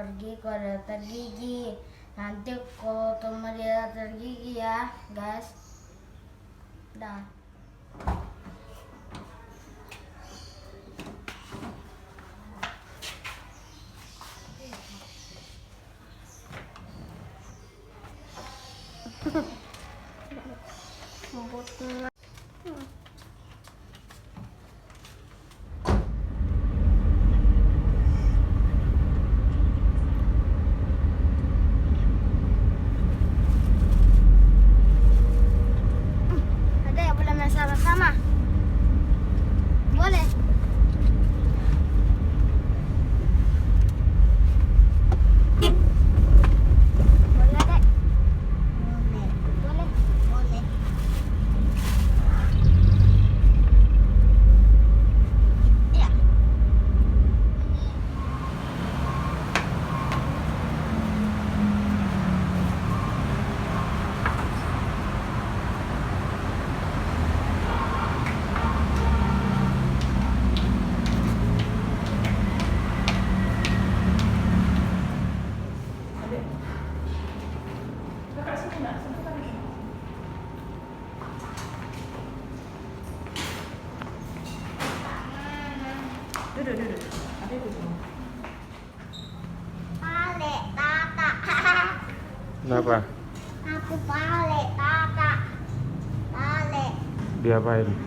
pergi ke dokter gigi. Nanti ketemu di dokter gigi ya, guys. Dah. Ada yang boleh main sama-sama? Boleh. Boleh, Dek? Boleh. Boleh. Iya. Duduk. Adek duduk. Balik, Tata. Kenapa? Aku balik, Tata. Balik. Diapain? Balik.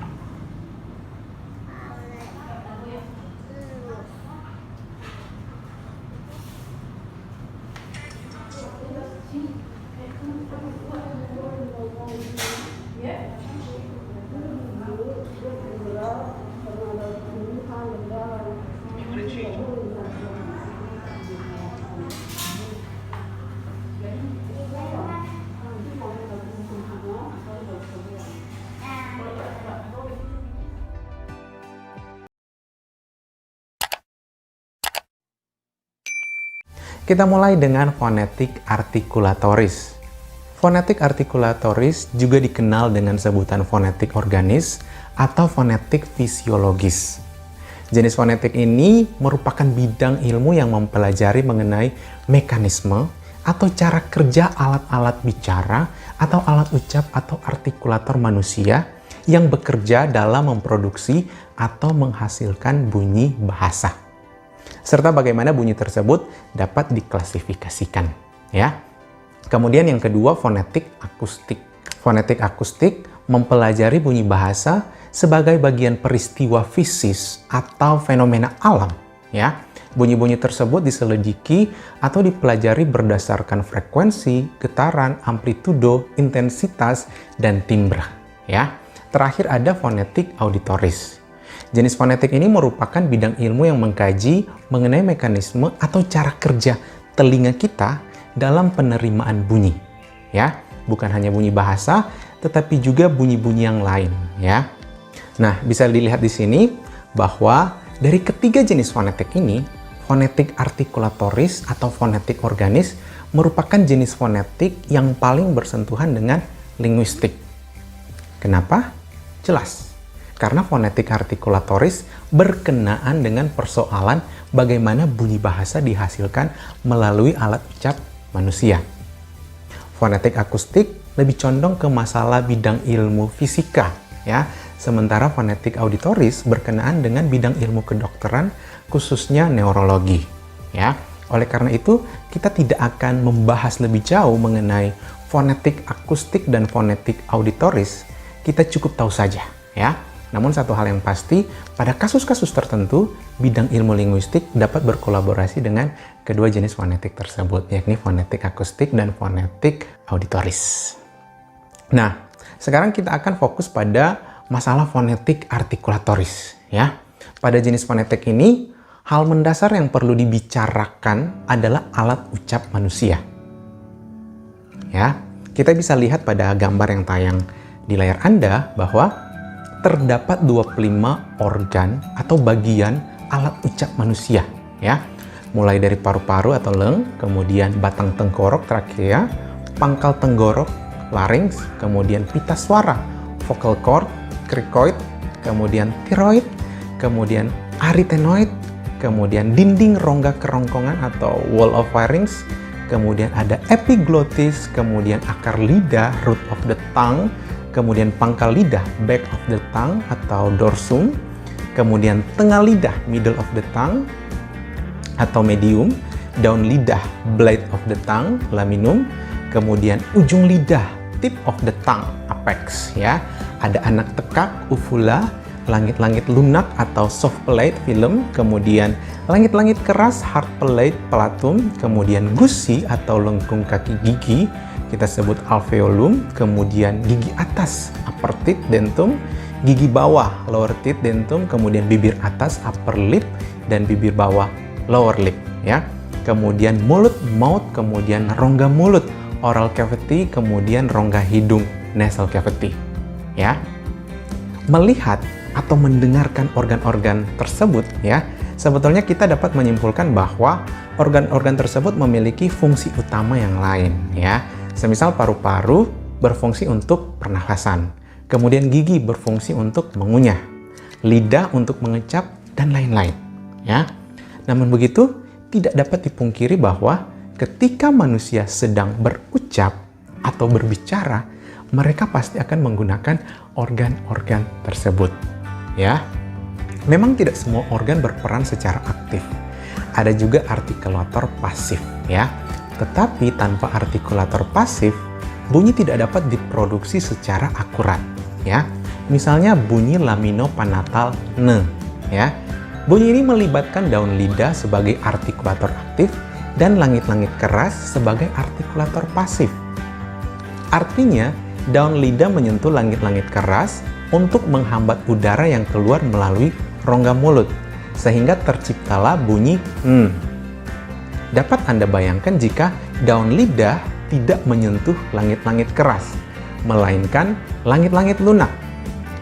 Kita mulai dengan fonetik artikulatoris. Fonetik artikulatoris juga dikenal dengan sebutan fonetik organis atau fonetik fisiologis. Jenis fonetik ini merupakan bidang ilmu yang mempelajari mengenai mekanisme atau cara kerja alat-alat bicara atau alat ucap atau artikulator manusia yang bekerja dalam memproduksi atau menghasilkan bunyi bahasa, serta bagaimana bunyi tersebut dapat diklasifikasikan, ya. Kemudian yang kedua, fonetik akustik. Fonetik akustik mempelajari bunyi bahasa sebagai bagian peristiwa fisis atau fenomena alam, ya. Bunyi-bunyi tersebut diselidiki atau dipelajari berdasarkan frekuensi, getaran, amplitudo, intensitas, dan timbre, ya. Terakhir ada fonetik auditoris. Jenis fonetik ini merupakan bidang ilmu yang mengkaji mengenai mekanisme atau cara kerja telinga kita dalam penerimaan bunyi, ya. Bukan hanya bunyi bahasa, tetapi juga bunyi-bunyi yang lain, ya. Nah, bisa dilihat di sini bahwa dari ketiga jenis fonetik ini, fonetik artikulatoris atau fonetik organis merupakan jenis fonetik yang paling bersentuhan dengan linguistik. Kenapa? Jelas. Karena fonetik artikulatoris berkenaan dengan persoalan bagaimana bunyi bahasa dihasilkan melalui alat ucap manusia. Fonetik akustik lebih condong ke masalah bidang ilmu fisika, ya. Sementara fonetik auditoris berkenaan dengan bidang ilmu kedokteran, khususnya neurologi, ya. Oleh karena itu, kita tidak akan membahas lebih jauh mengenai fonetik akustik dan fonetik auditoris. Kita cukup tahu saja, ya. Namun satu hal yang pasti, pada kasus-kasus tertentu, bidang ilmu linguistik dapat berkolaborasi dengan kedua jenis fonetik tersebut, yakni fonetik akustik dan fonetik auditoris. Nah, sekarang kita akan fokus pada masalah fonetik artikulatoris, ya. Pada jenis fonetik ini, hal mendasar yang perlu dibicarakan adalah alat ucap manusia. Ya, kita bisa lihat pada gambar yang tayang di layar Anda bahwa terdapat 25 organ atau bagian alat ucap manusia, ya. Mulai dari paru-paru atau lung, kemudian batang tenggorok trakea, pangkal tenggorok larynx, kemudian pita suara, vocal cord, cricoid, kemudian thyroid, kemudian arytenoid, kemudian dinding rongga kerongkongan atau wall of pharynx, kemudian ada epiglottis, kemudian akar lidah, root of the tongue, kemudian pangkal lidah, back of the tongue atau dorsum, kemudian tengah lidah, middle of the tongue atau medium, daun lidah, blade of the tongue, laminum, kemudian ujung lidah, tip of the tongue, apex ya. Ada anak tekak, uvula, langit-langit lunak atau soft palate, filum, kemudian langit-langit keras, hard palate, palatum, kemudian gusi atau lengkung kaki gigi, kita sebut alveolum, kemudian gigi atas, upper teeth, dentum, gigi bawah, lower teeth, dentum, kemudian bibir atas, upper lip, dan bibir bawah, lower lip ya. Kemudian mulut, mouth, kemudian rongga mulut, oral cavity, kemudian rongga hidung, nasal cavity ya. Melihat atau mendengarkan organ-organ tersebut ya, sebetulnya kita dapat menyimpulkan bahwa organ-organ tersebut memiliki fungsi utama yang lain ya. Semisal paru-paru berfungsi untuk pernafasan, kemudian gigi berfungsi untuk mengunyah, lidah untuk mengecap, dan lain-lain ya. Namun begitu, tidak dapat dipungkiri bahwa ketika manusia sedang berucap atau berbicara, mereka pasti akan menggunakan organ-organ tersebut ya. Memang tidak semua organ berperan secara aktif. Ada juga artikulator pasif ya. Tetapi tanpa artikulator pasif, bunyi tidak dapat diproduksi secara akurat ya. Misalnya bunyi laminopanatal ne ya. Bunyi ini melibatkan daun lidah sebagai artikulator aktif dan langit-langit keras sebagai artikulator pasif. Artinya, daun lidah menyentuh langit-langit keras untuk menghambat udara yang keluar melalui rongga mulut, sehingga terciptalah bunyi n. Dapat Anda bayangkan jika daun lidah tidak menyentuh langit-langit keras, melainkan langit-langit lunak.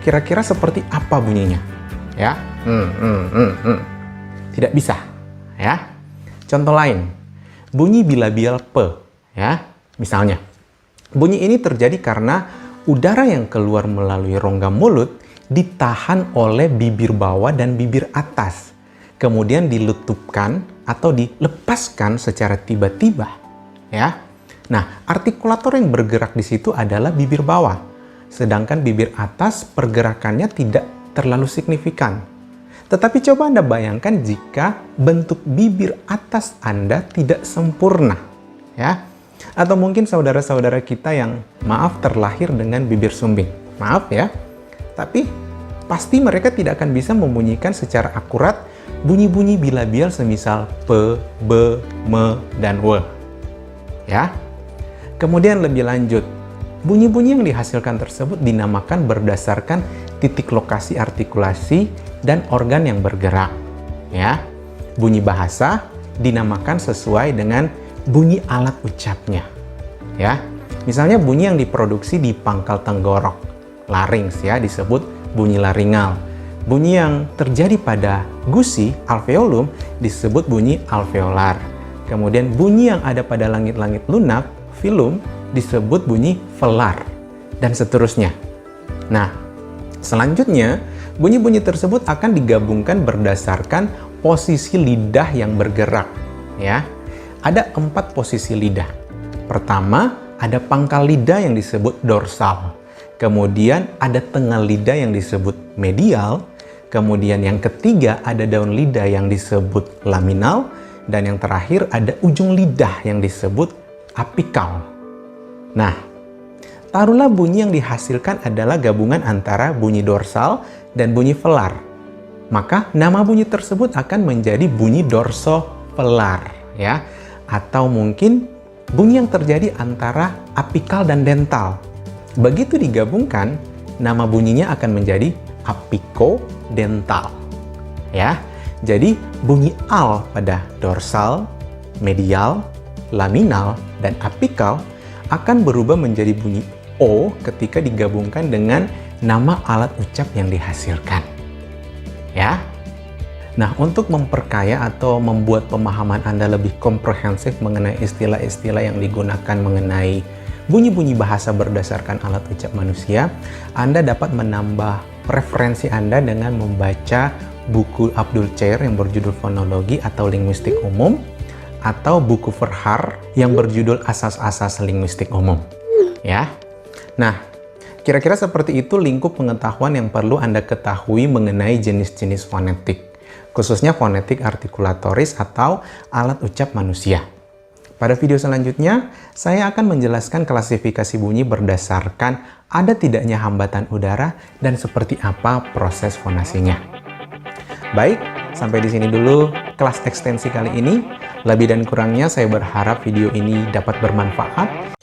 Kira-kira seperti apa bunyinya? Ya, tidak bisa. Ya, contoh lain, bunyi bilabial p. Ya, misalnya, bunyi ini terjadi karena udara yang keluar melalui rongga mulut ditahan oleh bibir bawah dan bibir atas, kemudian dilutupkan atau dilepaskan secara tiba-tiba. Ya, nah artikulator yang bergerak di situ adalah bibir bawah, sedangkan bibir atas pergerakannya tidak terlalu signifikan. Tetapi coba Anda bayangkan jika bentuk bibir atas Anda tidak sempurna, ya. Atau mungkin saudara-saudara kita yang maaf terlahir dengan bibir sumbing. Maaf ya. Tapi pasti mereka tidak akan bisa membunyikan secara akurat bunyi-bunyi bilabial semisal p, b, me, dan w. Ya. Kemudian lebih lanjut, bunyi-bunyi yang dihasilkan tersebut dinamakan berdasarkan titik lokasi artikulasi dan organ yang bergerak. Ya. Bunyi bahasa dinamakan sesuai dengan bunyi alat ucapnya. Ya. Misalnya bunyi yang diproduksi di pangkal tenggorok, larynx ya, disebut bunyi laringal. Bunyi yang terjadi pada gusi, alveolum, disebut bunyi alveolar. Kemudian bunyi yang ada pada langit-langit lunak, filum, disebut bunyi velar, dan seterusnya. Nah, selanjutnya, bunyi-bunyi tersebut akan digabungkan berdasarkan posisi lidah yang bergerak. Ya, ada 4 posisi lidah. Pertama, ada pangkal lidah yang disebut dorsal. Kemudian ada tengah lidah yang disebut medial. Kemudian yang ketiga ada daun lidah yang disebut laminal. Dan yang terakhir ada ujung lidah yang disebut apikal. Nah, taruhlah bunyi yang dihasilkan adalah gabungan antara bunyi dorsal dan bunyi velar. Maka nama bunyi tersebut akan menjadi bunyi dorsovelar, ya. Atau mungkin bunyi yang terjadi antara apikal dan dental. Begitu digabungkan, nama bunyinya akan menjadi apikodental. Ya. Jadi bunyi al pada dorsal, medial, laminal, dan apikal akan berubah menjadi bunyi o ketika digabungkan dengan nama alat ucap yang dihasilkan. Ya. Nah, untuk memperkaya atau membuat pemahaman Anda lebih komprehensif mengenai istilah-istilah yang digunakan mengenai bunyi-bunyi bahasa berdasarkan alat ucap manusia, Anda dapat menambah referensi Anda dengan membaca buku Abdul Chair yang berjudul Fonologi atau Linguistik Umum, atau buku Verhaar yang berjudul Asas-asas Linguistik Umum. Ya. Nah, kira-kira seperti itu lingkup pengetahuan yang perlu Anda ketahui mengenai jenis-jenis fonetik, khususnya fonetik artikulatoris atau alat ucap manusia. Pada video selanjutnya, saya akan menjelaskan klasifikasi bunyi berdasarkan ada tidaknya hambatan udara dan seperti apa proses fonasinya. Baik, sampai di sini dulu kelas ekstensi kali ini. Lebih dan kurangnya saya berharap video ini dapat bermanfaat.